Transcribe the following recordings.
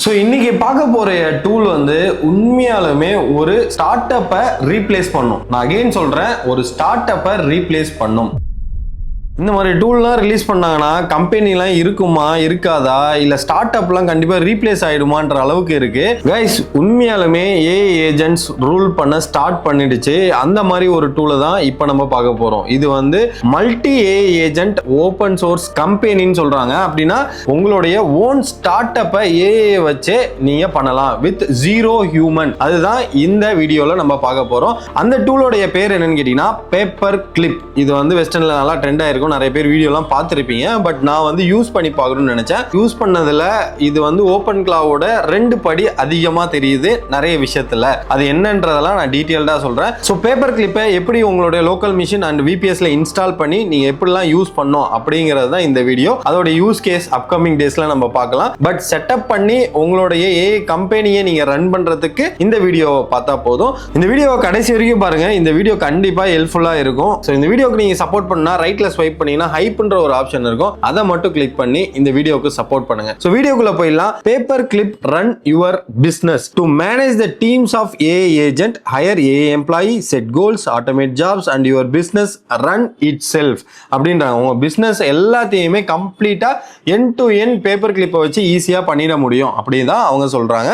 So இன்னைக்கு பார்க்க போற டூல் வந்து உண்மையாலுமே ஒரு ஸ்டார்ட் அப்பை ரீப்ளேஸ் பண்ணும். நான் அகைன் சொல்றேன், ஒரு ஸ்டார்ட் அப்பை ரீப்ளேஸ் பண்ணும். இந்த மாதிரி டூல்லாம் ரிலீஸ் பண்ணாங்கன்னா கம்பெனிலாம் இருக்குமா இருக்காதா, இல்லை ஸ்டார்ட் அப்லாம் கண்டிப்பாக ரீப்ளேஸ் ஆகிடுமான்ற அளவுக்கு இருக்கு. கைஸ், உண்மையாலுமே ஏஐ ஏஜென்ட்ஸ் ரூல் பண்ண ஸ்டார்ட் பண்ணிடுச்சு. அந்த மாதிரி ஒரு டூலை தான் இப்போ நம்ம பார்க்க போகிறோம். இது வந்து multi AI agent open source கம்பெனின்னு சொல்கிறாங்க. அப்படின்னா உங்களுடைய ஓன் ஸ்டார்ட் அப்பை ஏஐ வச்சு நீங்கள் பண்ணலாம் வித் ஜீரோ ஹியூமன். அதுதான் இந்த வீடியோவில் நம்ம பார்க்க போகிறோம். அந்த டூலோடைய பேர் என்னன்னு கேட்டிங்கன்னா பேப்பர் கிளிப். இது வந்து வெஸ்டர்னில் நல்லா ட்ரெண்ட் ஆயிருக்கும், நிறைய பேர் வீடியோலாம் பார்த்துருப்பீங்க. பட் நான் வந்து யூஸ் பண்ணி பார்க்கணும்னு நினைச்சேன். யூஸ் பண்ணதுல இது வந்து ஓப்பன் கிளாவோட 2 படி அதிகமாக தெரியுது நிறைய விஷயத்துல. அது என்னன்றதெல்லாம் நான் டீட்டெயில்டா சொல்றேன். ஸோ பேப்பர் கிளிப்பை எப்படி உங்களுடைய லோக்கல் மிஷின் அண்ட் விபிஎஸ்ல இன்ஸ்டால் பண்ணி நீங்க எப்படிலாம் யூஸ் பண்ணோம் அப்படிங்கிறது தான் இந்த வீடியோ. அதோட யூஸ் கேஸ் அப்கமிங் டேஸ்ல நம்ம பார்க்கலாம். பட் செட்டப் பண்ணி உங்களுடைய ஏஐ கம்பெனியை நீங்க ரன் பண்றதுக்கு இந்த வீடியோவை பார்த்தா போதும். இந்த வீடியோவை கடைசி வரைக்கும் பாருங்க. இந்த வீடியோ கண்டிப்பா ஹெல்ப்ஃபுல்லா இருக்கும். ஸோ இந்த வீடியோக்கு நீங்க சப்போர்ட் பண்ணா ரைட்ல ஸ்வைப் பண்ணீங்கன்னா ஹைப்ன்ற ஒரு ஆப்ஷன் இருக்கும். அதை மட்டும் கிளிக் பண்ணி இந்த வீடியோக்கு சப்போர்ட் பண்ணுங்க. சோ வீடியோக்குள்ள போயிடலாம். Paper clip run your business to manage the teams of AI agent, hire AI employee, set goals, automate jobs and your business run itself அப்படின்றாங்க. உங்க பிசினஸ் எல்லாத்தையுமே கம்ப்ளீட்டா எண்ட் டு எண்ட் பேப்பர் கிளிப்பை வச்சு ஈஸியா பண்ணிட முடியும் அப்படின்னு தான் அவங்க சொல்றாங்க.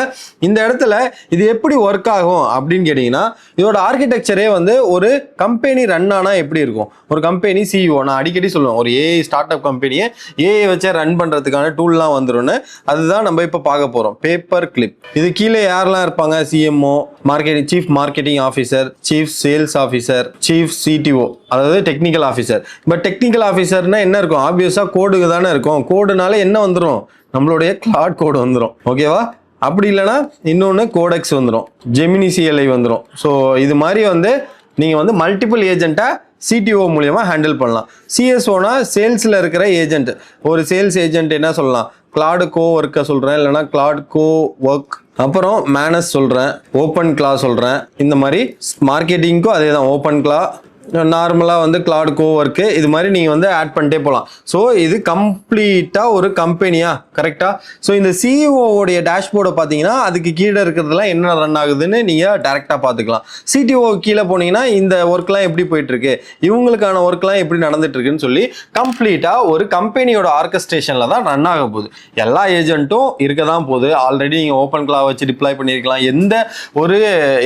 இந்த இடத்துல இது எப்படி ஒர்க் ஆகும் அப்படின்னு கேட்டீங்கன்னா, இதோட ஆர்கிடெக்சரே வந்து ஒரு கம்பெனி ரன் ஆனா எப்படி இருக்கும். ஒரு கம்பெனி சிஇஓ, நான் அடிக்கடி சொல்லுவேன், ஒரு ஏஐ ஸ்டார்ட் அப் கம்பெனியை ஏஐ வச்சு ரன் பண்றதுக்கான டூல்லாம் வந்துரும்னு. அதுதான் நம்ம இப்ப பார்க்க போறோம், பேப்பர் கிளிப். இது கீழே யாரெல்லாம் இருப்பாங்க? CMO, marketing chief marketing officer, chief sales officer, chief CTO, அதாவது டெக்னிக்கல் ஆஃபீஸர். பட் டெக்னிக்கல் ஆஃபீஸர்னா என்ன இருக்கும்? ஆப்வியஸா கோடுக்கு தானே இருக்கும். கோடுனால என்ன வந்துடும்? நம்மளுடைய கிளாட் கோடு வந்துடும். ஓகேவா? அப்படி இல்லைன்னா இன்னொன்று கோடெக்ஸ் வந்துடும், ஜெமினி சிஎல்ஐ வந்துடும். ஸோ இது மாதிரி வந்து நீங்கள் வந்து மல்டிபிள் ஏஜென்ட்டை சிடிஓ மூலியமா ஹேண்டில் பண்ணலாம். சிஎஸ்ஓனா சேல்ஸில் இருக்கிற ஏஜென்ட். ஒரு சேல்ஸ் ஏஜென்ட் என்ன சொல்லலாம்? கிளாட் கோ ஒர்க்கை சொல்கிறேன், இல்லைனா கிளாட் கோ ஒர்க். அப்புறம் மேனஸ் சொல்கிறேன், ஓப்பன் கிளா சொல்கிறேன். இந்த மாதிரி மார்க்கெட்டிங்க்கும் அதே தான், ஓப்பன் கிளா, நார்மலாக வந்து கிளாட் கோ ஒர்க்கு. இது மாதிரி நீங்கள் வந்து ஆட் பண்ணிட்டே போகலாம். ஸோ இது கம்ப்ளீட்டாக ஒரு கம்பெனியா, கரெக்டாக? ஸோ இந்த சிஇஓடைய டேஷ்போர்டை பார்த்தீங்கன்னா அதுக்கு கீழே இருக்கிறதுலாம் என்ன ரன் ஆகுதுன்னு நீங்கள் டேரெக்டாக பார்த்துக்கலாம். சிடிஓ கீழே போனீங்கன்னா இந்த ஒர்க்லாம் எப்படி போயிட்டுருக்கு, இவங்களுக்கான ஒர்க்லாம் எப்படி நடந்துட்டு இருக்குன்னு சொல்லி கம்ப்ளீட்டாக ஒரு கம்பெனியோட ஆர்கஸ்ட்ரேஷனில் தான் ரன் ஆக போகுது. எல்லா ஏஜென்ட்டும் இருக்க தான் போகுது. ஆல்ரெடி நீங்கள் ஓப்பன் கிளா வச்சு டிப்ளாய் பண்ணியிருக்கலாம், எந்த ஒரு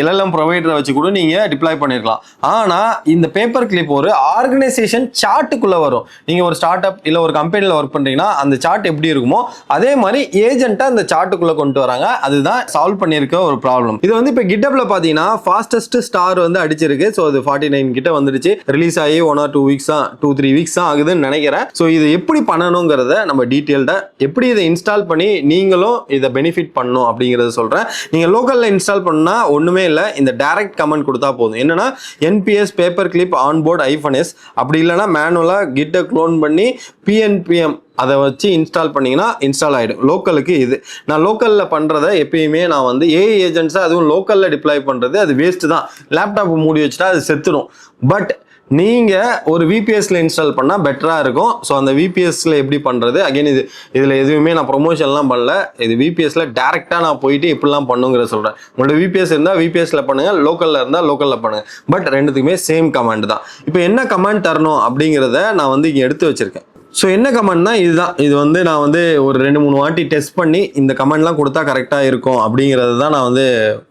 எல்எல்எம் ப்ரொவைடரை வச்சு கூட நீங்கள் டிப்ளாய் பண்ணியிருக்கலாம். ஆனால் இந்த பேப்பர் கிளிப் ஒரு ஆர்கனைசேஷன் சார்ட்டுக்குள்ள வரும். நீங்க ஒரு ஸ்டார்ட் அப் இல்ல ஒரு கம்பெனில ஒர்க் பண்றீங்கன்னா அந்த சார்ட் எப்படி இருக்குமோ அதே மாதிரி ஏஜென்ட்டா அந்த சார்ட்டுக்குள்ள கொண்டு வராங்க. அதுதான் சால்வ் பண்ணிருக்க ஒரு ப்ராப்ளம். இது வந்து இப்ப GitHubல பாத்தீங்கன்னா ஃபாஸ்டஸ்ட் ஸ்டார் வந்து அடிச்சிருக்கு. ஸோ இது 49 கிட்ட வந்துடுச்சு. ரிலீஸ் ஆகி 1 or 2 weeks தான், 2-3 weeks தான் ஆகுதுன்னு நினைக்கிறேன். ஸோ இது எப்படி பண்ணணுங்கிறத நம்ம டீட்டெயில்டா எப்படி இதை இன்ஸ்டால் பண்ணி நீங்களும் இதை பெனிஃபிட் பண்ணணும் அப்படிங்கறத சொல்றேன். நீங்க லோக்கல்ல இன்ஸ்டால் பண்ணா ஒண்ணுமே இல்லை, இந்த டைரக்ட் கமெண்ட் கொடுத்தா போதும். என்னன்னா NPS paper clip onboard -s, அப்படி இல்லைன்னா மேனுவலா கிட்ட க்ளோன் பண்ணி PNPM அதை வச்சு இன்ஸ்டால் பண்ணீங்கன்னா இன்ஸ்டால் ஆகிடும். லோக்கலுக்கு இது நான் லோக்கலில் பண்ணுறத எப்பயுமே நான் வந்து ஏஐ ஏஜென்ட்ஸாக அதுவும் லோக்கலில் டிப்ளாய் பண்ணுறது அது வேஸ்ட்டு தான். லேப்டாப் மூடி வச்சுட்டா அது செத்துடும். பட் நீங்கள் ஒரு விபிஎஸ்ல இன்ஸ்டால் பண்ணால் பெட்டராக இருக்கும். ஸோ அந்த விபிஎஸ்ல எப்படி பண்ணுறது, அகைன் இதில் எதுவுமே நான் ப்ரொமோஷன்லாம் பண்ணல. இது விபிஎஸ்ல டேரெக்டாக நான் போயிட்டு எப்படிலாம் பண்ணுங்கிற சொல்கிறேன். உங்களோட விபிஎஸ் இருந்தால் விபிஎஸ்ல பண்ணுங்கள், லோக்கலில் இருந்தால் லோக்கலில் பண்ணுங்கள். பட் ரெண்டுத்துக்குமே சேம் கமாண்ட் தான். இப்போ என்ன கமாண்ட் தரணும் அப்படிங்கிறத நான் வந்து இங்கே எடுத்து வச்சுருக்கேன். ஸோ என்ன கமெண்ட்னா இதுதான். இது வந்து நான் வந்து ஒரு 2-3 வாட்டி டெஸ்ட் பண்ணி இந்த கமெண்ட்லாம் கொடுத்தா கரெக்டாக இருக்கும் அப்படிங்கிறது தான் நான் வந்து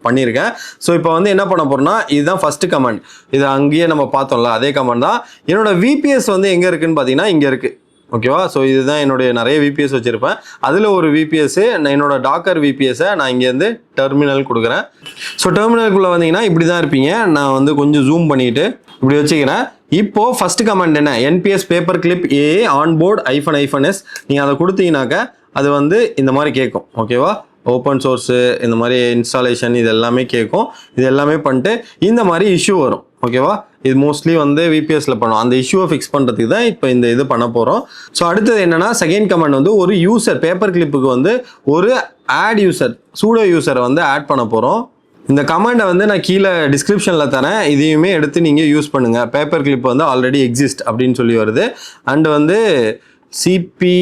பண்ணியிருக்கேன். ஸோ இப்போ வந்து என்ன பண்ண போறோம்னா, இதுதான் ஃபர்ஸ்ட் கமெண்ட். இது அங்கேயே நம்ம பார்த்தோம்ல அதே கமெண்ட் தான். என்னோட விபிஎஸ் வந்து எங்கே இருக்குன்னு பார்த்தீங்கன்னா இங்கே இருக்குது. ஓகேவா? ஸோ இதுதான் என்னுடைய நிறைய விபிஎஸ் வச்சுருப்பேன். அதில் ஒரு விபிஎஸ் நான் என்னோட டாக்கர் விபிஎஸை நான் இங்கேருந்து டெர்மினல் கொடுக்குறேன். ஸோ டெர்மினலுக்குள்ளே வந்தீங்கன்னா இப்படி தான் இருப்பீங்க. நான் வந்து கொஞ்சம் ஜூம் பண்ணிட்டு இப்படி வச்சுக்கிறேன். இப்போ ஃபர்ஸ்ட் கமெண்ட் என்ன? NPX paper clip AI onboard -s. நீங்கள் அதை கொடுத்தீங்கன்னாக்க அது வந்து இந்த மாதிரி கேட்கும். ஓகேவா? ஓப்பன் சோர்ஸு இந்த மாதிரி இன்ஸ்டாலேஷன் இது எல்லாமே கேட்கும். இது எல்லாமே பண்ணிட்டு இந்த மாதிரி இஷ்யூ வரும். ஓகேவா? இது மோஸ்ட்லி வந்து விபிஎஸ்ல பண்ணுவோம். அந்த இஷ்யூவை ஃபிக்ஸ் பண்ணுறதுக்கு தான் இப்போ இந்த இது பண்ண போகிறோம். ஸோ அடுத்தது என்னன்னா, செகண்ட் கமெண்ட் வந்து ஒரு யூசர் பேப்பர் கிளிப்புக்கு வந்து ஒரு ஆட் யூசர், சூடோ யூசரை வந்து ஆட் பண்ண போகிறோம். இந்த கமெண்டை வந்து நான் கீழே டிஸ்கிரிப்ஷனில் தரேன். இதையுமே எடுத்து நீங்கள் யூஸ் பண்ணுங்கள். பேப்பர் கிளிப் வந்து ஆல்ரெடி எக்ஸிஸ்ட் அப்படின்னு சொல்லி வருது. அண்ட் வந்து சிபி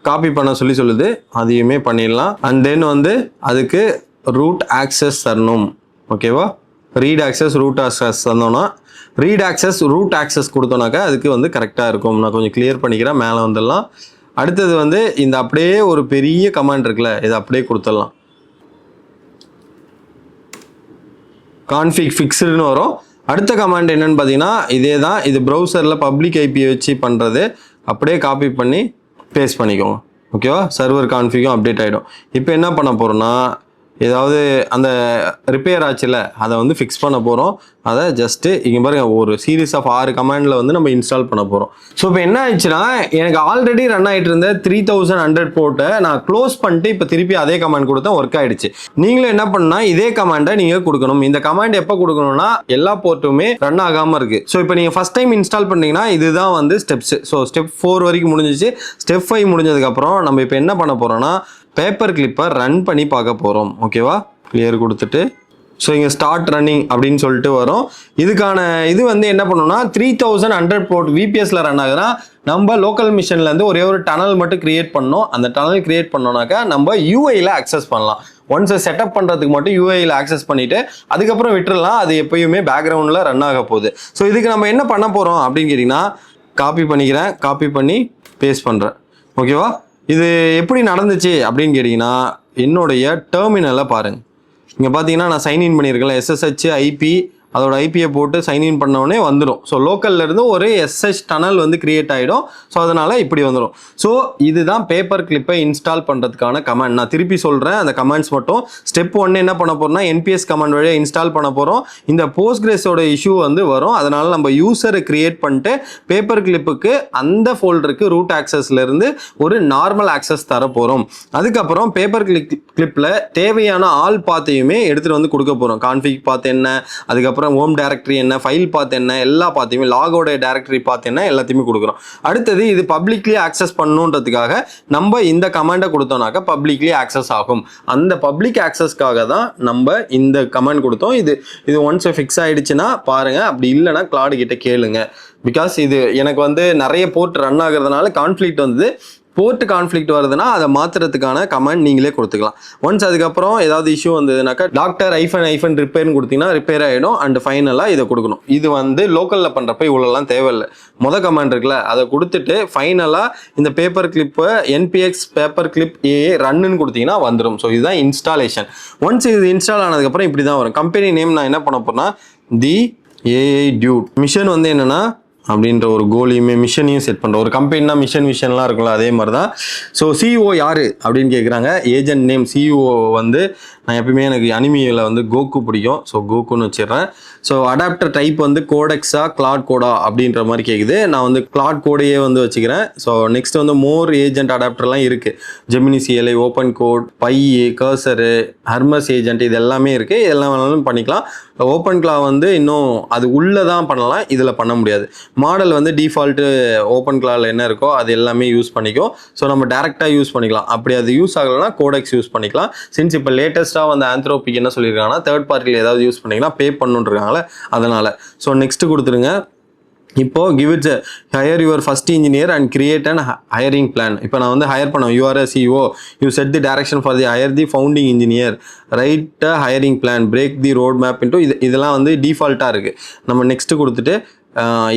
காப்பி பண்ண சொல்லுது, அதையுமே பண்ணிடலாம். அண்ட் தென் வந்து அதுக்கு ரூட் ஆக்சஸ் தரணும். ஓகேவா, ரீட் ஆக்சஸ் ரூட் ஆக்சஸ் தந்தோன்னா ரீட் ஆக்சஸ் ரூட் ஆக்சஸ் கொடுத்தோன்னாக்கா அதுக்கு வந்து கரெக்டாக இருக்கும். நான் கொஞ்சம் கிளியர் பண்ணிக்கிறேன், மேலே வந்துடலாம். அடுத்தது வந்து இந்த அப்படியே ஒரு பெரிய கமாண்ட் இருக்குல்ல, இதை அப்படியே கொடுத்துடலாம். கான்ஃபிக் ஃபிக்ஸ்டுன்னு வரும். அடுத்த கமாண்ட் என்னன்னு பார்த்தீங்கன்னா இதே தான், இது ப்ரௌசரில் பப்ளிக் ஐபியை வச்சு பண்ணுறது. அப்படியே காப்பி பண்ணி பேஸ்ட் பண்ணிக்கோங்க. ஓகேவா, சர்வர் கான்ஃபிகும் அப்டேட் ஆகிடும். இப்போ என்ன பண்ண போகிறோன்னா, ஏதாவது அந்த ரிப்பேர் ஆச்சுல அதை வந்து ஃபிக்ஸ் பண்ண போகிறோம். அதை ஜஸ்ட்டு இங்கே பாருங்க, ஒரு சீரீஸ் ஆஃப் 6 கமாண்டில் வந்து நம்ம இன்ஸ்டால் பண்ண போகிறோம். ஸோ இப்போ என்ன ஆயிடுச்சுன்னா, எனக்கு ஆல்ரெடி ரன் ஆகிட்டு இருந்த 3100 போர்ட்டை நான் க்ளோஸ் பண்ணிட்டு இப்போ திருப்பி அதே கமாண்ட் கொடுத்தேன், ஒர்க் ஆகிடுச்சு. நீங்களும் என்ன பண்ணால் இதே கமாண்டை நீங்கள் கொடுக்கணும். இந்த கமாண்ட் எப்போ கொடுக்கணும்னா எல்லா போர்ட்டுமே ரன் ஆகாமல் இருக்குது. ஸோ இப்போ நீங்கள் ஃபஸ்ட் டைம் இன்ஸ்டால் பண்ணீங்கன்னா இதுதான் வந்து ஸ்டெப்ஸ். ஸோ ஸ்டெப் 4 வரைக்கும் முடிஞ்சிச்சு. ஸ்டெப் 5 முடிஞ்சதுக்கப்புறம் நம்ம இப்போ என்ன பண்ண போகிறோம்னா பேப்பர் கிளிப்பை ரன் பண்ணி பார்க்க போகிறோம். ஓகேவா, கிளியர் கொடுத்துட்டு ஸோ இங்கே ஸ்டார்ட் ரன்னிங் அப்படின்னு சொல்லிட்டு வரும். இதுக்கான இது வந்து என்ன பண்ணணும்னா 3100 போர்ட் விபிஎஸ்ல ரன் ஆகுதுன்னா நம்ம லோக்கல் மிஷின்லேருந்து ஒரே ஒரு டனல் மட்டும் கிரியேட் பண்ணோம். அந்த டனல் கிரியேட் பண்ணோம்னாக்கா நம்ம யூஐயில் ஆக்சஸ் பண்ணலாம். ஒன்ஸ் செட்டப் பண்ணுறதுக்கு மட்டும் யூஐயில் ஆக்சஸ் பண்ணிவிட்டு அதுக்கப்புறம் விட்டுறலாம். அது எப்பயுமே பேக்ரவுண்டில் ரன் ஆக போகுது. ஸோ இதுக்கு நம்ம என்ன பண்ண போகிறோம் அப்படின்னு கேட்டிங்கன்னா, காப்பி பண்ணிக்கிறேன், காப்பி பண்ணி பேஸ்ட் பண்ணுறேன். ஓகேவா, இது எப்படி நடந்துச்சு அப்படின்னு கேட்டிங்கன்னா, என்னுடைய டெர்மினலை பாருங்கள். இங்கே பார்த்தீங்கன்னா நான் சைன்இன் பண்ணியிருக்கேன். SSH ஐபி, அதோட ஐபியை போட்டு சைன்இன் பண்ணோடனே வந்துடும். ஸோ லோக்கல்ல இருந்து ஒரு SSH டனல் வந்து கிரியேட் ஆகிடும். ஸோ அதனால் இப்படி வந்துடும். ஸோ இதுதான் பேப்பர் கிளிப்பை இன்ஸ்டால் பண்ணுறதுக்கான கமாண்ட். நான் திருப்பி சொல்கிறேன் அந்த கமாண்ட்ஸ் மட்டும். ஸ்டெப் 1 என்ன பண்ண போகிறோம்னா NPS கமாண்ட் வழியாக இன்ஸ்டால் பண்ண போகிறோம். இந்த போஸ்ட்கிரேஸோட இஷ்யூ வந்து வரும். அதனால் நம்ம யூசரை கிரியேட் பண்ணிட்டு பேப்பர் கிளிப்புக்கு அந்த ஃபோல்டருக்கு ரூட் ஆக்சஸ்லேருந்து ஒரு நார்மல் ஆக்சஸ் தர போகிறோம். அதுக்கப்புறம் பேப்பர் கிளிப்பில் தேவையான ஆல் பாத்தையுமே எடுத்துகிட்டு வந்து கொடுக்க போகிறோம். கான்ஃபிக் பாத் என்ன, அதுக்கப்புறம் ஹோம் டைரக்டரி என்ன, ஃபைல் பாத் என்ன, எல்லா பாத்தையுமே, லாகோட டைரக்டரி பாத் என்ன, எல்லாத்தையுமே கொடுக்குறோம். அடுத்தது இது பப்ளிக்லி ஆக்சஸ் பண்ணணுன்றதுக்காக நம்ம இந்த கமாண்டை கொடுத்தோம்னாக்கா பப்ளிக்லி ஆக்சஸ் ஆகும். அந்த பப்ளிக் ஆக்சஸ்க்காக தான் நம்ம இந்த கமாண்ட் கொடுத்தோம். இது ஒன்ஸ் ஃபிக்ஸ் ஆயிடுச்சுன்னா பாருங்க, அப்படி இல்லைன்னா கிளாட் கிட்ட கேளுங்க. பிகாஸ் இது எனக்கு வந்து நிறைய போர்ட் ரன் ஆகுறதுனால கான்ஃப்ளிக்ட் வந்து போர்ட் கான்ஃப்ளிக்ட் வருதுன்னா அதை மாற்றுறதுக்கான கமெண்ட் நீங்களே கொடுத்துக்கலாம். ஒன்ஸ் அதுக்கப்புறம் ஏதாவது இஷ்யூ வந்ததுனாக்கா டாக்டர் ஐஃபன் ரிப்பேர்னு கொடுத்தீங்கன்னா ரிப்பேர் ஆகிடும். அண்ட் ஃபைனலாக இதை கொடுக்கணும். இது வந்து லோக்கலில் பண்ணுறப்ப இவ்வளோலாம் தேவையில்லை. கமாண்ட் இருக்குல்ல அதை கொடுத்துட்டு ஃபைனலாக இந்த பேப்பர் கிளிப்பை NPX பேப்பர் கிளிப் AA ரன்னுன்னு கொடுத்தீங்கன்னா வந்துடும். ஸோ இதுதான் இன்ஸ்டாலேஷன். ஒன்ஸ் இது இன்ஸ்டால் ஆனதுக்கப்புறம் இப்படி தான் வரும். கம்பெனி நேம் நான் என்ன பண்ண போகிறேன்னா தி AI டியூட். மிஷன் வந்து என்னென்னா அப்படின்ற ஒரு கோலையுமே மிஷனையும் செட் பண்ணுறோம். ஒரு கம்பெனினா மிஷன்லாம் இருக்கும்ல, அதே மாதிரி தான். ஸோ CEO யார் அப்படின்னு கேட்குறாங்க. ஏஜென்ட் நேம் CEO வந்து நான் எப்பயுமே எனக்கு அனிமியில் வந்து கோகு பிடிக்கும். ஸோ கோகுன்னு வச்சிடுறேன். ஸோ அடாப்டர் டைப் வந்து கோடெக்ஸா கிளாட் கோடா அப்படின்ற மாதிரி கேட்குது. நான் வந்து கிளாட் கோடையே வந்து வச்சுக்கிறேன். ஸோ நெக்ஸ்ட் வந்து மோர் ஏஜென்ட் அடாப்டர்லாம் இருக்குது. Gemini CLI, open code, Pi, cursor, Hermes agent, இது எல்லாமே இருக்குது. இதெல்லாம் வேணாலும் பண்ணிக்கலாம். ஓப்பன் கிளா வந்து இன்னும் அது உள்ளே தான் பண்ணலாம், இதில் பண்ண முடியாது. மாடல் வந்து டிஃபால்ட்டு ஓப்பன் கிளாவில் என்ன இருக்கோ அது எல்லாமே யூஸ் பண்ணிக்கும். ஸோ நம்ம டேரெக்டாக யூஸ் பண்ணிக்கலாம். அப்படி அது யூஸ் ஆகலைன்னா கோடெக்ஸ் யூஸ் பண்ணிக்கலாம். சின்ஸ் இப்போ லேட்டஸ்ட்டாக வந்து ஆந்த்ரோபிக் என்ன சொல்லியிருக்காங்கன்னா தேர்ட் பார்ட்டியில் ஏதாவது யூஸ் பண்ணிங்கன்னா பே பண்ணுன்றாங்களே, அதனால். ஸோ நெக்ஸ்ட்டு கொடுத்துருங்க. இப்போ give its hire your first engineer and create and hiring plan. இப்போ நான் வந்து ஹையர் பண்ணோம். You're CEO, you set the direction for the hire the founding engineer, right hiring plan, break the road map into இதெல்லாம் வந்து டிஃபால்ட்டாக இருக்குது. நம்ம next கொடுத்துட்டு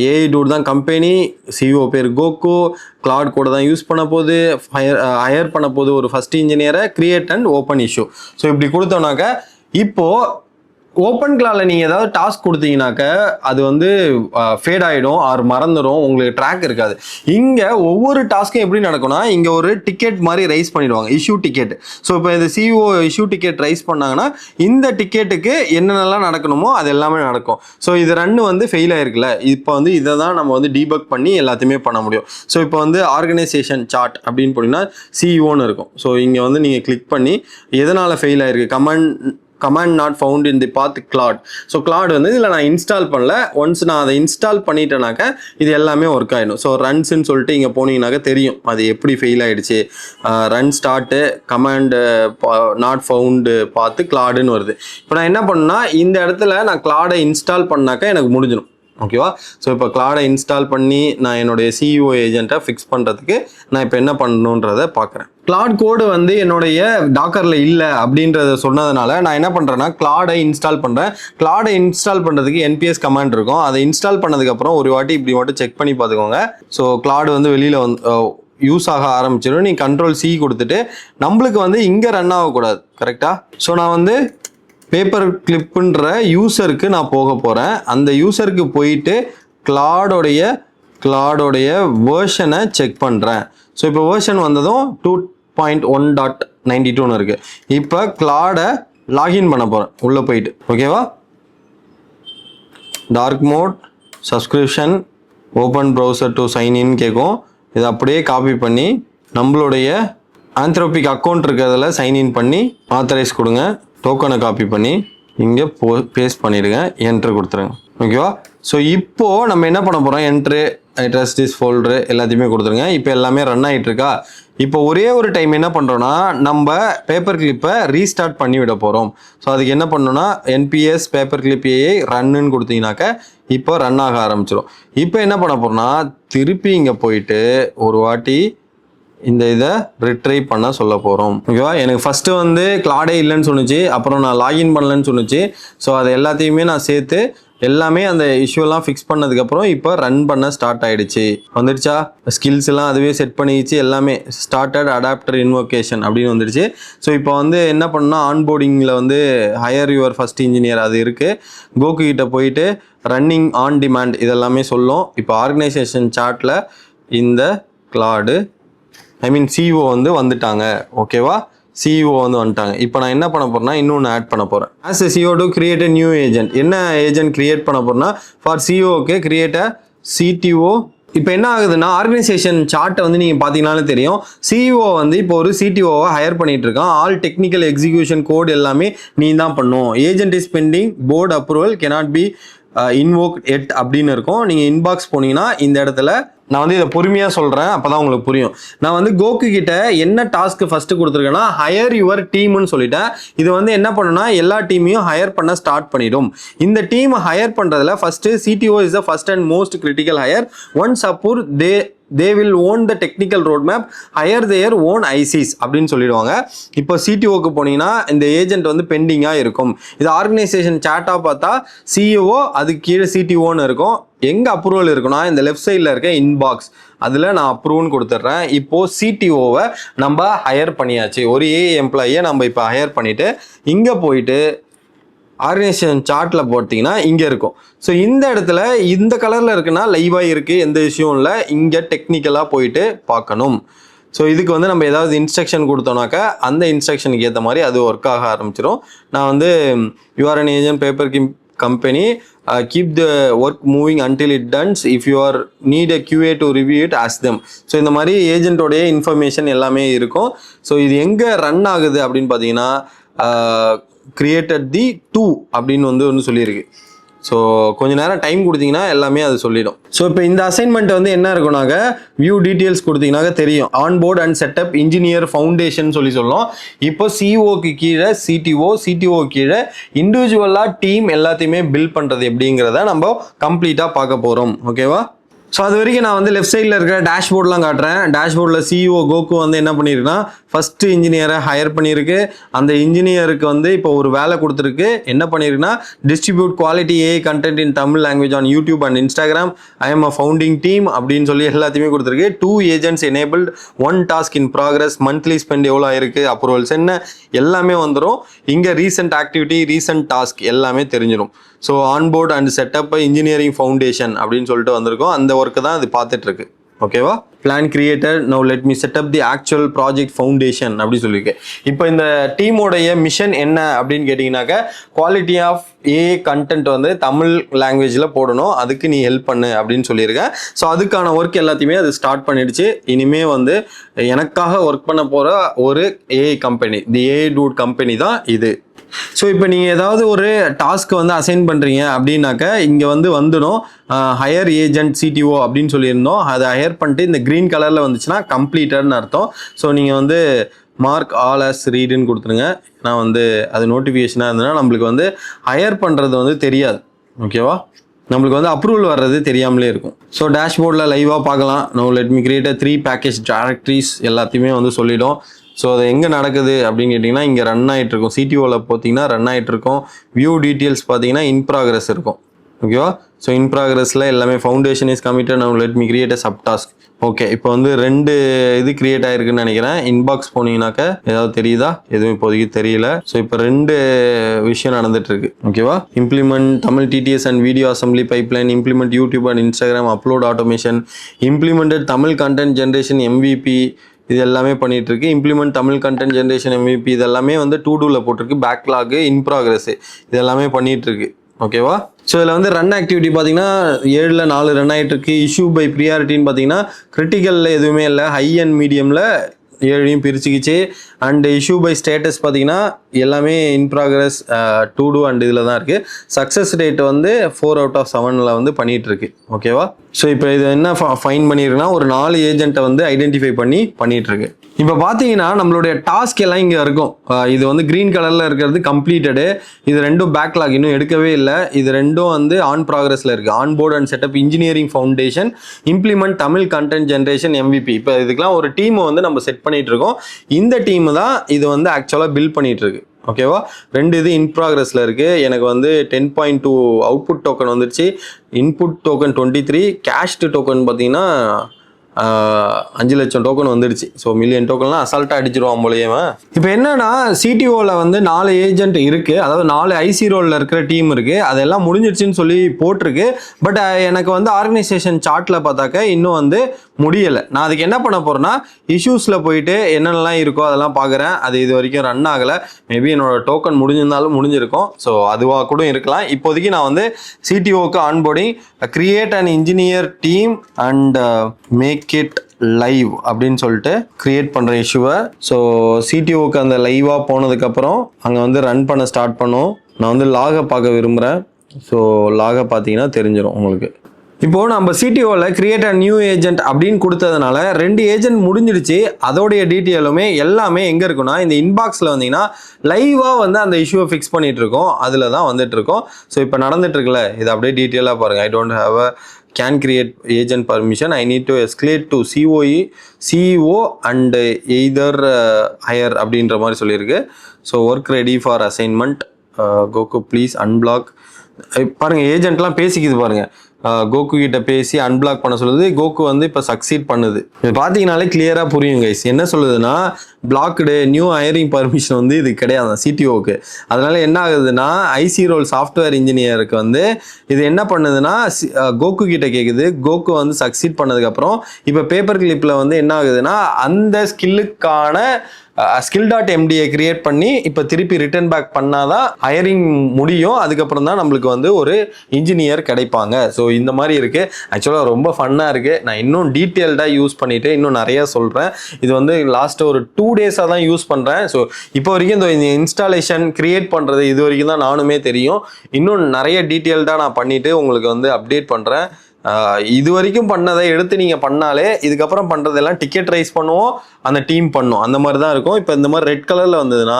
AI டூட் தான் கம்பெனி, CEO பேர் கோகு, கிளாட் கோடை தான் யூஸ் பண்ண போது, ஹையர் பண்ண போது ஒரு ஃபர்ஸ்ட் இன்ஜினியரை, create and open issue. So இப்படி கொடுத்தோன்னாக்க இப்போது ஓப்பன் கிளாவில் நீங்கள் ஏதாவது டாஸ்க் கொடுத்தீங்கன்னாக்க அது வந்து ஃபேட் ஆகிடும் ஆர் மறந்துடும், உங்களுக்கு ட்ராக் இருக்காது. இங்கே ஒவ்வொரு டாஸ்க்கும் எப்படி நடக்கும்னா இங்கே ஒரு டிக்கெட் மாதிரி ரைஸ் பண்ணிடுவாங்க, இஷ்யூ டிக்கெட். ஸோ இப்போ இந்த CEO இஷ்யூ டிக்கெட் ரைஸ் பண்ணாங்கன்னா இந்த டிக்கெட்டுக்கு என்னென்னலாம் நடக்கணுமோ அது எல்லாமே நடக்கும். ஸோ இது ரன்னு வந்து ஃபெயில் ஆயிருக்குல்ல, இப்போ வந்து இதை தான் நம்ம வந்து டீபக் பண்ணி எல்லாத்தையுமே பண்ண முடியும். ஸோ இப்போ வந்து ஆர்கனைசேஷன் சார்ட் அப்படின்னு போனீங்கன்னா CEOன்னு இருக்கும். ஸோ இங்கே வந்து நீங்கள் கிளிக் பண்ணி எதனால் ஃபெயில் ஆயிருக்கு, command not found in the path Claude. So Claude வந்து இதில் நான் இன்ஸ்டால் பண்ணல. ஒன்ஸ் நான் அதை இன்ஸ்டால் பண்ணிட்டேனாக்க இது எல்லாமே ஒர்க் ஆகிடும். ஸோ ரன்ஸ்ன்னு சொல்லிட்டு இங்கே போனீங்கன்னாக்க தெரியும் அது எப்படி ஃபெயில் ஆகிடுச்சு. Run start command not found பார்த்து கிளாடுன்னு வருது. இப்போ நான் என்ன பண்ணேன்னா இந்த இடத்துல நான் கிளாடை இன்ஸ்டால் பண்ணாக்க எனக்கு முடிஞ்சிடும். ஓகேவா? ஸோ இப்போ கிளாடை இன்ஸ்டால் பண்ணி நான் என்னுடைய சிஇஓ ஏஜென்ட்டை ஃபிக்ஸ் பண்ணுறதுக்கு நான் இப்போ என்ன பண்ணணுன்றதை பார்க்குறேன். கிளாட் கோடு வந்து என்னுடைய டாக்கரில் இல்லை அப்படின்றத சொன்னதுனால நான் என்ன பண்ணுறேன்னா கிளாடை இன்ஸ்டால் பண்ணுறேன். கிளாடை இன்ஸ்டால் பண்ணுறதுக்கு என்பிஎஸ் கமாண்ட் இருக்கும். அதை இன்ஸ்டால் பண்ணதுக்கப்புறம் ஒரு வாட்டி இப்படி மட்டும் செக் பண்ணி பார்த்துக்கோங்க. ஸோ கிளாடு வந்து வெளியில் வந்து யூஸ் ஆக ஆரம்பிச்சிடும். நீங்கள் Ctrl+C கொடுத்துட்டு நம்மளுக்கு வந்து இங்கே ரன் ஆகக்கூடாது, கரெக்டாக? ஸோ நான் வந்து பேப்பர் கிளிப்புன்ற யூசருக்கு நான் போக போகிறேன். அந்த யூசருக்கு போயிட்டு கிளாடோடைய வேர்ஷனை செக் பண்ணுறேன். ஸோ இப்போ வேர்ஷன் வந்ததும் 2.1.92 இருக்குது. இப்போ கிளாடை லாகின் பண்ண போகிறேன் உள்ளே போயிட்டு. ஓகேவா? Dark mode, subscription, open browser to sign in கேட்கும். இதை அப்படியே காப்பி பண்ணி நம்மளுடைய ஆந்த்ரோபிக் அக்கௌண்ட் இருக்கிறதுல சைன்இன் பண்ணி ஆத்தரைஸ் கொடுங்க. டோக்கனை காப்பி பண்ணி இங்கே பேஸ்ட் பண்ணிடுங்க. என்ட்ரு கொடுத்துருங்க. ஓகேவா? ஸோ இப்போது நம்ம என்ன பண்ண போகிறோம், என்ட்ரு, ட்ரஸ்ட் திஸ் ஃபோல்டரு எல்லாத்தையுமே கொடுத்துருங்க. இப்போ எல்லாமே ரன் ஆகிட்டு இருக்கா. இப்போ ஒரே ஒரு டைம் என்ன பண்ணுறோன்னா நம்ம பேப்பர் கிளிப்பை ரீஸ்டார்ட் பண்ணி விட போகிறோம். ஸோ அதுக்கு என்ன பண்ணணும்னா என்பிஎஸ் பேப்பர் கிளிப் ஏஐ ரன்னுன்னு கொடுத்தீங்கன்னாக்க இப்போ ரன் ஆக ஆரம்பிச்சிடும். இப்போ என்ன பண்ண போகிறோம்னா திருப்பி இங்கே போயிட்டு ஒரு வாட்டி இந்த இதை ரிட்ரை பண்ண சொல்ல போகிறோம். ஓகேவா? எனக்கு ஃபஸ்ட்டு வந்து கிளாடே இல்லைன்னு சொன்னிச்சு, அப்புறம் நான் லாகின் பண்ணலன்னு சொன்னிச்சு. ஸோ அது எல்லாத்தையுமே நான் சேர்த்து எல்லாமே அந்த இஷ்யூலாம் ஃபிக்ஸ் பண்ணதுக்கப்புறம் இப்போ ரன் பண்ண ஸ்டார்ட் ஆகிடுச்சு. வந்துடுச்சா? ஸ்கில்ஸ் எல்லாம் அதுவே செட் பண்ணிடுச்சு. எல்லாமே ஸ்டார்டட் அடாப்டர் இன்வோகேஷன் அப்படின்னு வந்துடுச்சு. ஸோ இப்போ வந்து என்ன பண்ணால் ஆன்போர்டிங்கில் வந்து ஹையர் யுவர் ஃபஸ்ட் இன்ஜினியர் அது இருக்குது. கோகு கிட்ட போயிட்டு ரன்னிங் ஆன் டிமாண்ட் இதெல்லாமே சொல்லும். இப்போ ஆர்கனைசேஷன் சார்ட்டில் இந்த கிளாடு சிஇஓ வந்து வந்துட்டாங்க. ஓகேவா? சிஇஓ வந்து வந்துட்டாங்க. இப்போ நான் என்ன பண்ண போகிறேன்னா இன்னொன்று ஆட் பண்ண போகிறேன். As a CEO to create a new agent. என்ன ஏஜென்ட் கிரியேட் பண்ண போகிறேன்னா ஃபார் சிஇஓக்கு கிரியேட் அ சிடிஓ. இப்போ என்ன ஆகுதுன்னா ஆர்கனைசேஷன் சார்ட்டை வந்து நீங்கள் பார்த்தீங்கன்னாலே தெரியும். சிஇஓ வந்து இப்போ ஒரு சிடிஓவை ஹையர் பண்ணிட்டு இருக்கான். ஆல் டெக்னிக்கல் எக்ஸிக்யூஷன் கோட் எல்லாமே நீ தான் பண்ணும். Agent is pending, board approval cannot be invoked அப்படின்னு இருக்கும். நீங்கள் இன்பாக்ஸ் போனீங்கன்னா இந்த இடத்துல நான் வந்து இதை பொறுமையாக சொல்கிறேன், அப்போ தான் உங்களுக்கு புரியும். நான் வந்து கோகு கிட்ட என்ன டாஸ்க்கு ஃபஸ்ட்டு கொடுத்துருக்கேன்னா ஹையர் யுவர் டீம்னு சொல்லிட்டேன். இது வந்து என்ன பண்ணுன்னா எல்லா டீமையும் ஹையர் பண்ண ஸ்டார்ட் பண்ணிடும். இந்த டீமை ஹையர் பண்ணுறதுல first CTO is the first and most critical higher. Once approve they will own the technical roadmap, hire their own ICs அப்படின்னு சொல்லிடுவாங்க. இப்போ சிடிஓக்கு போனீங்கன்னா இந்த ஏஜென்ட் வந்து பெண்டிங்காக இருக்கும். இது ஆர்கனைசேஷன் சார்ட்டாக பார்த்தா சிஇஓ அதுக்கு கீழே சிடிஓன்னு இருக்கும். எங்கே அப்ரூவல் இருக்குன்னா இந்த லெஃப்ட் சைடில் இருக்க இன்பாக்ஸ் அதில் நான் அப்ரூவ்னு கொடுத்துட்றேன். இப்போது சிடிஓவை நம்ம ஹையர் பண்ணியாச்சு. ஒரு எம்ப்ளாயியை நம்ம இப்போ ஹையர் பண்ணிவிட்டு இங்கே போயிட்டு ஆர்கனைசேஷன் சார்ட்டில் போட்டிங்கன்னா இங்கே இருக்கும். ஸோ இந்த இடத்துல இந்த கலரில் இருக்குன்னா லைவாக இருக்குது, எந்த இஷ்யூவும் இல்லை. இங்கே டெக்னிக்கலாக போயிட்டு பார்க்கணும். ஸோ இதுக்கு வந்து நம்ம ஏதாவது இன்ஸ்ட்ரக்ஷன் கொடுத்தோம்னாக்கா அந்த இன்ஸ்ட்ரக்ஷனுக்கு ஏற்ற மாதிரி அது ஒர்க் ஆக ஆரம்பிச்சிடும். நான் வந்து you are an agent paper company, keep the work moving until it done. If you are need a QA to review it, ask them. So இந்த மாதிரி ஏஜென்ட்டோடைய இன்ஃபர்மேஷன் எல்லாமே இருக்கும். ஸோ இது எங்கே ரன் ஆகுது அப்படின்னு பார்த்தீங்கன்னா கிரியேட்டட் தி 2 அப்படின்னு வந்து சொல்லியிருக்கு. ஸோ கொஞ்சம் நேரம் டைம் கொடுத்தீங்கன்னா எல்லாமே அது சொல்லிடும். ஸோ இப்போ இந்த அசைன்மெண்ட் வந்து என்ன இருக்குனாக்க வியூ டீட்டெயில்ஸ் கொடுத்தீங்கன்னாக்க தெரியும். Onboard and setup engineer foundation சொல்லலாம். இப்போ சிஓக்கு கீழே சிடிஓ கீழே இண்டிவிஜுவலாக டீம் எல்லாத்தையுமே பில்ட் பண்ணுறது எப்படிங்கிறத நம்ம கம்ப்ளீட்டாக பார்க்க போகிறோம். ஓகேவா? ஸோ அது வரைக்கும் நான் வந்து லெஃப்ட் சைடில் இருக்கிற டேஷ்போர்ட்லாம் காட்டுறேன். டேஷ்போர்டில் சிஇஓ கோகு வந்து என்ன பண்ணியிருக்குன்னா ஃபஸ்ட்டு இன்ஜினியரை ஹையர் பண்ணியிருக்கு. அந்த இன்ஜினியருக்கு வந்து இப்போ ஒரு வேலை கொடுத்துருக்கு. என்ன பண்ணியிருக்குன்னா distribute quality AI content in Tamil language on YouTube and Instagram. I am a founding team அப்படின்னு சொல்லி எல்லாத்தையுமே கொடுத்துருக்கு. 2 agents enabled, 1 task in progress, monthly spend எவ்வளோ ஆயிருக்கு, அப்ரூவல்ஸ் என்ன எல்லாமே வந்துடும். இங்கே ரீசெண்ட் ஆக்டிவிட்டி, ரீசெண்ட் டாஸ்க் எல்லாமே தெரிஞ்சிடும். So onboard and setup engineering foundation அப்படின்னு சொல்லிட்டு வந்திருக்கோம். அந்த ஒர்க்கு தான் இது பார்த்துட்டு இருக்கு. ஓகேவா? Plan creator, now let me set up the actual project foundation அப்படி சொல்லியிருக்கேன். இப்போ இந்த டீமோடைய மிஷன் என்ன அப்படின்னு கேட்டிங்கனாக்க குவாலிட்டி ஆஃப் ஏஐ கண்டென்ட் வந்து தமிழ் லாங்குவேஜில் போடணும், அதுக்கு நீ ஹெல்ப் பண்ணு அப்படின்னு சொல்லியிருக்கேன். ஸோ அதுக்கான ஒர்க் எல்லாத்தையுமே அது ஸ்டார்ட் பண்ணிடுச்சு. இனிமேல் வந்து எனக்காக ஒர்க் பண்ண போகிற ஒரு AI company, the AI dude company தான் இது. ஸோ இப்போ நீங்கள் ஏதாவது ஒரு டாஸ்க்கு வந்து அசைன் பண்ணுறீங்க அப்படின்னாக்க இங்கே வந்துடும் ஹையர் ஏஜென்ட் சிடிஓ அப்படின்னு சொல்லியிருந்தோம். அதை ஹையர் பண்ணிட்டு இந்த க்ரீன் கலரில் வந்துச்சுன்னா கம்ப்ளீட்டட்னு அர்த்தம். ஸோ நீங்கள் வந்து மார்க் ஆல் அஸ் ரீடுன்னு கொடுத்துருங்க. நான் வந்து அது நோட்டிஃபிகேஷனாக இருந்ததுன்னா நம்மளுக்கு வந்து ஹையர் பண்ணுறது வந்து தெரியாது. ஓகேவா? நம்மளுக்கு வந்து அப்ரூவல் வர்றது தெரியாமலே இருக்கும். ஸோ டேஷ்போர்டில் லைவாக பார்க்கலாம். No let me create 3 package directories எல்லாத்தையுமே வந்து சொல்லிடும். ஸோ அது எங்கே நடக்குது அப்படின்னு கேட்டிங்கன்னா இங்கே ரன் ஆகிட்டு இருக்கும். சிடிஓவில் பார்த்தீங்கன்னா ரன் ஆகிட்டு இருக்கும். வியூ டீட்டெயில்ஸ் பார்த்தீங்கன்னா இன் ப்ராக்ரஸ் இருக்கும். ஓகேவா? ஸோ இன் ப்ராக்ரஸில் எல்லாமே foundation is committed now let me create sub task. Okay, இப்போ வந்து 2 இது கிரியேட் ஆகிருக்குன்னு நினைக்கிறேன். இன்பாக்ஸ் போனீங்கன்னாக்க ஏதாவது தெரியுதா? எதுவும் இப்போதைக்கு தெரியல. ஸோ இப்போ 2 விஷயம் நடந்துட்டு இருக்கு. ஓகேவா? Implement Tamil TTS and video assembly pipeline, implement YouTube and Instagram upload automation, implemented Tamil content generation MVP, இது எல்லாமே பண்ணிட்டு இருக்கு. Implement Tamil content generation MVP இது எல்லாமே வந்து டு டூவில் போட்டிருக்கு. பேக்லாக், இன் ப்ராக்ரஸ் இது எல்லாமே பண்ணிட்டு இருக்கு. ஓகேவா? ஸோ இதில் வந்து ரன் ஆக்டிவிட்டி பார்த்தீங்கன்னா 7ல் 4 ரன் ஆகிட்டு இருக்கு. இஷ்யூ பை ப்ரியாரிட்டின்னு பார்த்தீங்கன்னா கிரிட்டிக்கலில் எதுவுமே இல்லை, ஹை அண்ட் மீடியமில் 7ஐயும் பிரிச்சுக்கிச்சு. அண்ட் இஷ்யூ பை ஸ்டேட்டஸ் பார்த்தீங்கன்னா எல்லாமே in progress, to do and இதில் தான் இருக்குது. சக்ஸஸ் ரேட் வந்து 4 out of 7 வந்து பண்ணிகிட்டு இருக்கு. ஓகேவா? ஸோ இப்போ இது என்ன ஃபைன் பண்ணியிருக்குன்னா ஒரு 4 ஏஜென்ட்டை வந்து ஐடென்டிஃபை பண்ணிட்டு இருக்கு. இப்போ பார்த்தீங்கன்னா நம்மளுடைய டாஸ்க் எல்லாம் இங்கே இருக்கும். இது வந்து க்ரீன் கலரில் இருக்கிறது கம்ப்ளீட்டடு. இது 2 பேக்லாக் இன்னும் எடுக்கவே இல்லை. இது 2 வந்து ஆன் ப்ராக்ரஸில் இருக்குது. Onboard and setup engineering foundation, implement Tamil content generation MVP. இப்போ இதுக்கெல்லாம் ஒரு டீமை வந்து நம்ம செட் பண்ணிட்டு இருக்கோம். இந்த டீம் தான் இது வந்து ஆக்சுவலாக பில்ட் பண்ணிட்டு இருக்கு. ஓகேவா? 2 இது இன் ப்ராக்ரஸில் இருக்குது. எனக்கு வந்து 10.2 அவுட்புட் டோக்கன் வந்துருச்சு. இன்புட் டோக்கன் 23, கேஷ்டு டோக்கன் பார்த்தீங்கன்னா 5 லட்சம் டோக்கன் வந்துடுச்சு. ஸோ மில்லியன் டோக்கன்லாம் அசால்ட்டாக அடிச்சிருவான் போலயேவன். இப்போ என்னன்னா சிடிஓவில் வந்து 4 ஏஜென்ட் இருக்குது. அதாவது 4 ஐசி ரோலில் இருக்கிற டீம் இருக்குது. அதெல்லாம் முடிஞ்சிடுச்சுன்னு சொல்லி போட்டிருக்கு. பட் எனக்கு வந்து ஆர்கனைசேஷன் சார்ட்டில் பார்த்தாக்க இன்னும் வந்து முடியலை. நான் அதுக்கு என்ன பண்ண போகிறேன்னா இஷ்யூஸில் போயிட்டு என்னென்னலாம் இருக்கோ அதெல்லாம் பார்க்குறேன். அது இது வரைக்கும் ரன் ஆகலை. மேபி என்னோட டோக்கன் முடிஞ்சிருந்தாலும் முடிஞ்சிருக்கும். ஸோ அதுவாக கூட இருக்கலாம். இப்போதைக்கு நான் வந்து சிடிஓக்கு onboarding create and engineer team and make it live அப்படின்னு சொல்லிட்டு கிரியேட் பண்ணுற இஷ்யூவை. ஸோ சிடிஓக்கு அந்த லைவாக போனதுக்கப்புறம் அங்கே வந்து ரன் பண்ண ஸ்டார்ட் பண்ணும். நான் வந்து லாகை பார்க்க விரும்புகிறேன். ஸோ லாகை பார்த்தீங்கன்னா தெரிஞ்சிடும் உங்களுக்கு. இப்போது நம்ம சிடிஓவில் கிரியேட் அ நியூ ஏஜென்ட் அப்படின்னு கொடுத்ததுனால 2 ஏஜென்ட் முடிஞ்சிடுச்சு. அதோடைய டீட்டெயிலுமே எல்லாமே எங்கே இருக்குன்னா இந்த இன்பாக்ஸில் வந்தீங்கன்னா லைவாக வந்து அந்த இஷ்யூவை ஃபிக்ஸ் பண்ணிட்டு இருக்கோம். அதில் தான் வந்துட்டு இருக்கோம். ஸோ இப்போ நடந்துட்டு இருக்குல்ல, இது அப்படியே டீட்டெயிலாக பாருங்கள். I don't have a can create agent permission. I need to escalate to CEO and either higher அப்படின்ற மாதிரி சொல்லியிருக்கு. So work ready for assignment. Coco please unblock. பாருங்கள் ஏஜென்ட்லாம் பேசிக்குது பாருங்கள். கோகு கிட்ட பேசி அன்பிளாக் பண்ண சொல்லுது. கோகு வந்து இப்போ சக்சீட் பண்ணுது. இது பார்த்தீங்கனாலே கிளியராக புரியும் கைஸ். என்ன சொல்லுதுன்னா பிளாக்டு நியூ ஹையரிங் பர்மிஷன் வந்து இது கிடையாது சிடிஓக்கு. அதனால என்ன ஆகுதுன்னா ஐசி ரோல் சாஃப்ட்வேர் இன்ஜினியருக்கு வந்து இது என்ன பண்ணுதுன்னா கோகு கிட்ட கேட்குது. கோகு வந்து சக்சீட் பண்ணதுக்கப்புறம் இப்போ பேப்பர் கிளிப்பில் வந்து என்ன ஆகுதுன்னா அந்த ஸ்கில்லுக்கான skill.mdயை கிரியேட் பண்ணி இப்போ திருப்பி ரிட்டர்ன் பேக் பண்ணாதான் ஹையரிங் முடியும். அதுக்கப்புறம் தான் நம்மளுக்கு வந்து ஒரு இன்ஜினியர் கிடைப்பாங்க. ஸோ இந்த மாதிரி இருக்குது. ஆக்சுவலாக ரொம்ப ஃபன்னாக இருக்குது. நான் இன்னும் டீட்டெயில்டாக யூஸ் பண்ணிவிட்டு இன்னும் நிறையா சொல்கிறேன். இது வந்து லாஸ்ட்டு ஒரு 2 டேஸாக தான் யூஸ் பண்ணுறேன். ஸோ இப்போ வரைக்கும் இந்த இன்ஸ்டாலேஷன் கிரியேட் பண்ணுறது இது வரைக்கும் தான் நானுமே தெரியும். இன்னும் நிறைய டீட்டெயில்டாக நான் பண்ணிவிட்டு உங்களுக்கு வந்து அப்டேட் பண்ணுறேன். இது வரைக்கும் பண்ணதை எடுத்து நீங்கள் பண்ணாலே இதுக்கப்புறம் பண்ணுறதெல்லாம் டிக்கெட் ரைஸ் பண்ணுவோம், அந்த டீம் பண்ணும், அந்த மாதிரி தான் இருக்கும். இப்போ இந்த மாதிரி ரெட் கலரில் வந்ததுன்னா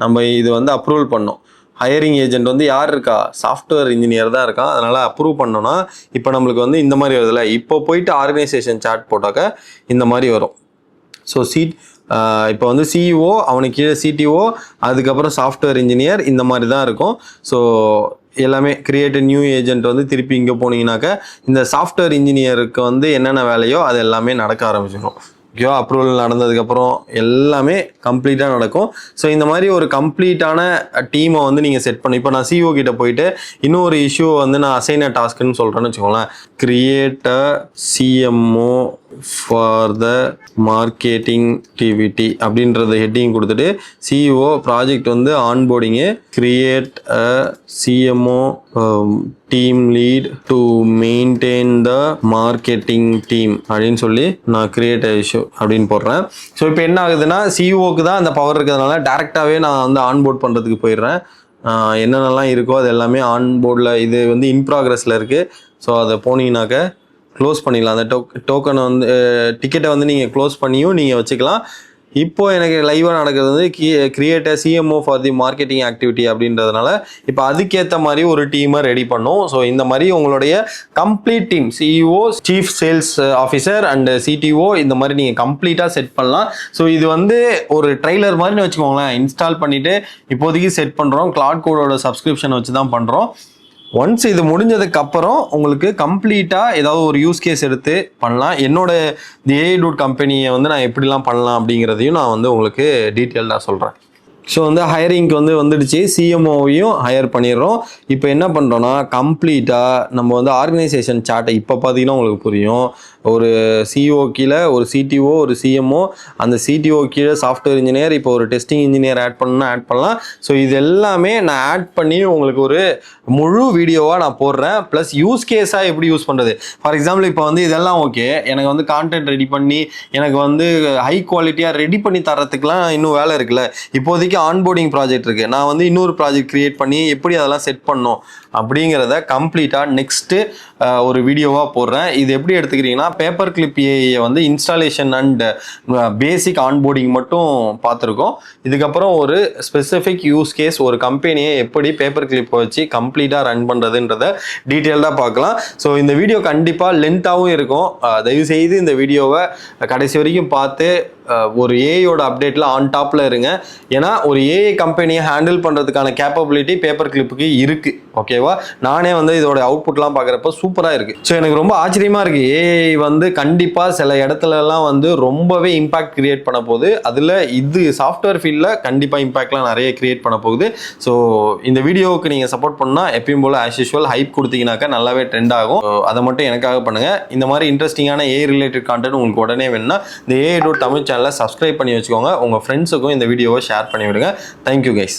நம்ம இது வந்து அப்ரூவல் பண்ணோம். ஹையரிங் ஏஜென்ட் வந்து யார் இருக்கா? சாஃப்ட்வேர் இன்ஜினியர் தான் இருக்கான். அதனால் அப்ரூவ் பண்ணோன்னா இப்போ நம்மளுக்கு வந்து இந்த மாதிரி வருதுல்ல. இப்போ போயிட்டு ஆர்கனைசேஷன் சார்ட் போட்டாக்க இந்த மாதிரி வரும். ஸோ இப்போ வந்து சிஇஓ, அவனுக்கு கீழே சிடிஓ, அதுக்கப்புறம் சாஃப்ட்வேர் இன்ஜினியர், இந்த மாதிரி தான் இருக்கும். ஸோ எல்லாமே கிரியேட் நியூ ஏஜென்ட் வந்து திருப்பி இங்கே போனீங்கன்னாக்க இந்த சாஃப்ட்வேர் இன்ஜினியருக்கு வந்து என்னென்ன வேலையோ அது எல்லாமே நடக்க ஆரம்பிச்சிடும். ஓகேவா? அப்ரூவல் நடந்ததுக்கப்புறம் எல்லாமே கம்ப்ளீட்டாக நடக்கும். ஸோ இந்த மாதிரி ஒரு கம்ப்ளீட்டான டீமை வந்து நீங்கள் செட் பண்ணி இப்போ நான் சிஓ கிட்ட போயிட்டு இன்னொரு இஷ்யூ வந்து நான் அசைன் டாஸ்க்குன்னு சொல்கிறேன்னு வச்சுக்கோங்களேன். Create a CMO for the marketing டிவிடி அப்படின்றத ஹெட்டிங் கொடுத்துட்டு சிஇஓ ப்ராஜெக்ட் வந்து ஆன்போர்டிங்கு create a CMO team lead to maintain the marketing team அப்படின்னு சொல்லி நான் கிரியேட் இஷ்யூ அப்படின்னு போடுறேன். ஸோ இப்போ என்ன ஆகுதுன்னா சிஇஓக்கு தான் அந்த பவர் இருக்கிறதுனால டேரெக்டாகவே நான் வந்து ஆன்போர்ட் பண்ணுறதுக்கு போயிடுறேன். என்னென்னலாம் இருக்கோ அது எல்லாமே ஆன்போர்டில் இது வந்து இன் ப்ராக்ரஸில் இருக்குது. ஸோ அதை போனீங்கன்னாக்க க்ளோஸ் பண்ணிடலாம். அந்த டோக்கனை வந்து டிக்கெட்டை வந்து நீங்கள் க்ளோஸ் பண்ணியும் நீங்கள் வச்சுக்கலாம். இப்போ எனக்கு லைவாக நடக்கிறது வந்து create CMO for the marketing activity அப்படின்றதுனால இப்போ அதுக்கேற்ற மாதிரி ஒரு டீமை ரெடி பண்ணும். ஸோ இந்த மாதிரி உங்களுடைய complete team CEO, chief sales officer and CTO இந்த மாதிரி நீங்கள் கம்ப்ளீட்டாக செட் பண்ணலாம். ஸோ இது வந்து ஒரு ட்ரெய்லர் மாதிரி வச்சுக்கோங்களேன். இன்ஸ்டால் பண்ணிவிட்டு இப்போதைக்கு செட் பண்ணுறோம். கிளாட் கோடோட சப்ஸ்கிரிப்ஷன் வச்சு தான் பண்ணுறோம். ஒன்ஸ் இது முடிஞ்சதுக்கு அப்புறம் உங்களுக்கு கம்ப்ளீட்டாக ஏதாவது ஒரு யூஸ் கேஸ் எடுத்து பண்ணலாம். என்னோட தி ஏஐ டூட் கம்பெனியை வந்து நான் எப்படிலாம் பண்ணலாம் அப்படிங்கிறதையும் நான் வந்து உங்களுக்கு டீட்டெயில்டாக சொல்கிறேன். ஸோ வந்து ஹையரிங்க்கு வந்துடுச்சு. சிஎம்ஓவையும் ஹையர் பண்ணிடுறோம். இப்போ என்ன பண்ணுறோன்னா கம்ப்ளீட்டாக நம்ம வந்து ஆர்கனைசேஷன் சார்ட்டை இப்போ பார்த்தீங்கன்னா உங்களுக்கு புரியும். ஒரு சிஇஓ கீழே ஒரு சிடிஓ, ஒரு சிஎம்ஓ, அந்த சிடிஓ கீழே சாஃப்ட்வேர் இன்ஜினியர், இப்போ ஒரு டெஸ்டிங் இன்ஜினியர் ஆட் பண்ணணும்னா ஆட் பண்ணலாம். ஸோ இது எல்லாமே நான் ஆட் பண்ணி உங்களுக்கு ஒரு முழு வீடியோவாக நான் போடுறேன். ப்ளஸ் யூஸ் கேஸாக எப்படி யூஸ் பண்ணுறது. ஃபார் எக்ஸாம்பிள் இப்போ வந்து இதெல்லாம் ஓகே, எனக்கு வந்து கான்டென்ட் ரெடி பண்ணி எனக்கு வந்து ஹை குவாலிட்டியாக ரெடி பண்ணி தரத்துக்குலாம் இன்னும் வேலை இருக்குல்ல. இப்போதைக்கு ஆன்போர்டிங் ப்ராஜெக்ட் இருக்குது. நான் வந்து இன்னொரு ப்ராஜெக்ட் கிரியேட் பண்ணி எப்படி அதெல்லாம் செட் பண்ணணும் அப்படிங்கிறத கம்ப்ளீட்டாக நெக்ஸ்ட்டு ஒரு வீடியோவாக போடுறேன். இது எப்படி எடுத்துக்கிறீங்கன்னா பேப்பர் கிளிப் ஏஐயை வந்து இன்ஸ்டாலேஷன் அண்ட் பேசிக் ஆன்போர்டிங் மட்டும் பார்த்துருக்கோம். இதுக்கப்புறம் ஒரு ஸ்பெசிஃபிக் யூஸ் கேஸ், ஒரு கம்பெனியை எப்படி பேப்பர் கிளிப்பை வச்சு கம்ப்ளீட்டாக ரன் பண்ணுறதுன்றத டீட்டெயில்டாக பார்க்கலாம். ஸோ இந்த வீடியோ கண்டிப்பாக லென்த்தாகவும் இருக்கும். தயவுசெய்து இந்த வீடியோவை கடைசி வரைக்கும் பார்த்து ஒரு ஏஐயோட அப்டேட்டில் ஆன் டாப்பில் இருங்க. ஏன்னா ஒரு ஏஐ கம்பெனியை ஹேண்டில் பண்ணுறதுக்கான கேப்பபிலிட்டி பேப்பர் கிளிப்புக்கு இருக்குது. ஓகேவா? நானே வந்து இதோட அவுட்புட்லாம் பார்க்குறப்ப சூப்பராக இருக்குது. ஸோ எனக்கு ரொம்ப ஆச்சரியமாக இருக்குது. ஏஐ வந்து கண்டிப்பாக சில இடத்துலலாம் வந்து ரொம்பவே இம்பாக்ட் கிரியேட் பண்ண போகுது. அதில் இது சாஃப்ட்வேர் ஃபீல்டில் கண்டிப்பாக இம்பாக்ட்லாம் நிறைய கிரியேட் பண்ண போகுது. ஸோ இந்த வீடியோவுக்கு நீங்கள் சப்போர்ட் பண்ணால் எப்பயும் போல் ஆஸ் யூஷுவல் ஹைப் கொடுத்தீங்கன்னாக்கா நல்லாவே ட்ரெண்ட் ஆகும். அதை மட்டும் எனக்காக பண்ணுங்கள். இந்த மாதிரி இன்ட்ரெஸ்டிங்கான ஏஐ ரிலேட்டட் கான்டென்ட் உங்களுக்கு உடனே வேணும்னா இந்த ஏஐ டூட் தமிழ் சேனலை சப்ஸ்கிரைப் பண்ணி வச்சுக்கோங்க. உங்கள் ஃப்ரெண்ட்ஸுக்கும் இந்த வீடியோவை ஷேர் பண்ணி விடுங்க. Thank you guys.